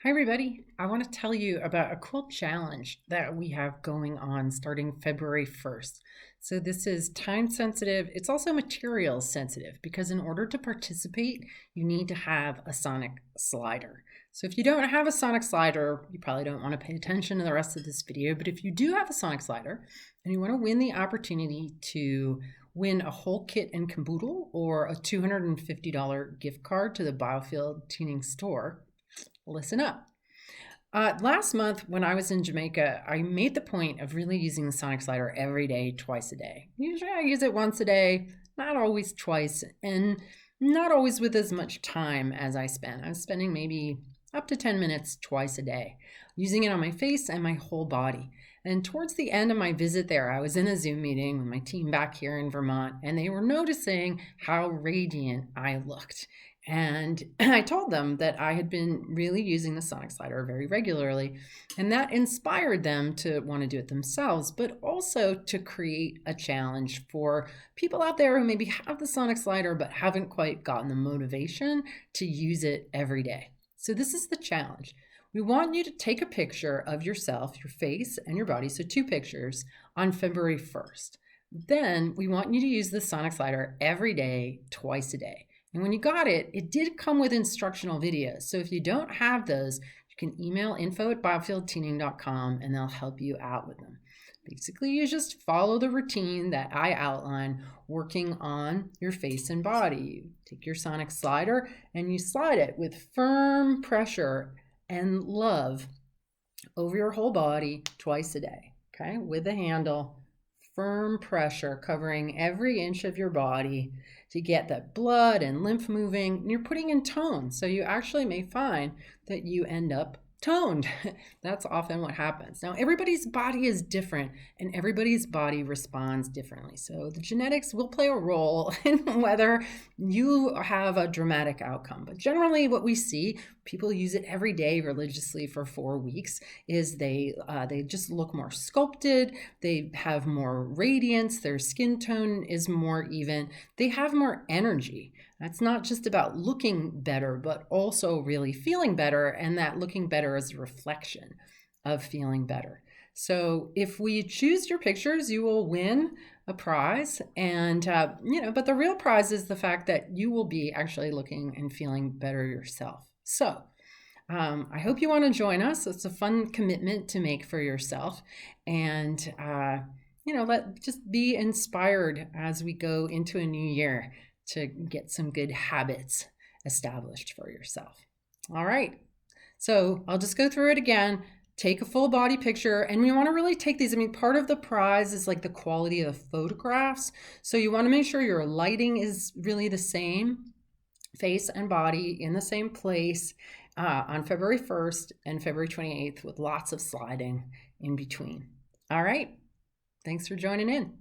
Hi, everybody. I want to tell you about a cool challenge that we have going on starting February 1st. So, this is time sensitive. It's also material sensitive because in order to participate, you need to have a sonic slider. So, if you don't have a sonic slider, you probably don't want to pay attention to the rest of this video. But if you do have a sonic slider and you want to win the opportunity to win a Whole Kit and Kaboodle or a $250 gift card to the Biofield Tuning Store, listen up. Last month, when I was in Jamaica, I made the point of really using the sonic slider every day, twice a day. Usually I use it once a day, not always twice, and not always with as much time as I spend. I was spending maybe up to 10 minutes twice a day, using it on my face and my whole body. And towards the end of my visit there, I was in a Zoom meeting with my team back here in Vermont, and they were noticing how radiant I looked. And I told them that I had been really using the sonic slider very regularly, and that inspired them to want to do it themselves, but also to create a challenge for people out there who maybe have the sonic slider but haven't quite gotten the motivation to use it every day. So this is the challenge. We want you to take a picture of yourself, your face and your body, so 2 pictures, on February 1st. Then we want you to use the sonic slider every day, twice a day. And when you got it, it did come with instructional videos. So if you don't have those, you can email info@biofieldtuning.com and they'll help you out with them. Basically, you just follow the routine that I outline working on your face and body. You take your sonic slider and you slide it with firm pressure and love over your whole body twice a day, okay? With the handle, firm pressure covering every inch of your body to get that blood and lymph moving. And you're putting in tone, so you actually may find that you end up toned. That's often what happens. Now, everybody's body is different and everybody's body responds differently. So the genetics will play a role in whether you have a dramatic outcome. But generally what we see, people use it every day religiously for 4 weeks, is they just look more sculpted, they have more radiance, their skin tone is more even, they have more energy. That's not just about looking better, but also really feeling better, and that looking better is a reflection of feeling better. So if we choose your pictures, you will win a prize, and but the real prize is the fact that you will be actually looking and feeling better yourself. So I hope you want to join us. It's a fun commitment to make for yourself, and just be inspired as we go into a new year to get some good habits established for yourself. All right, so I'll just go through it again. Take a full body picture, and we want to really take these. Part of the prize is like the quality of the photographs. So you want to make sure your lighting is really the same, face and body in the same place on February 1st and February 28th with lots of sliding in between. All right, thanks for joining in.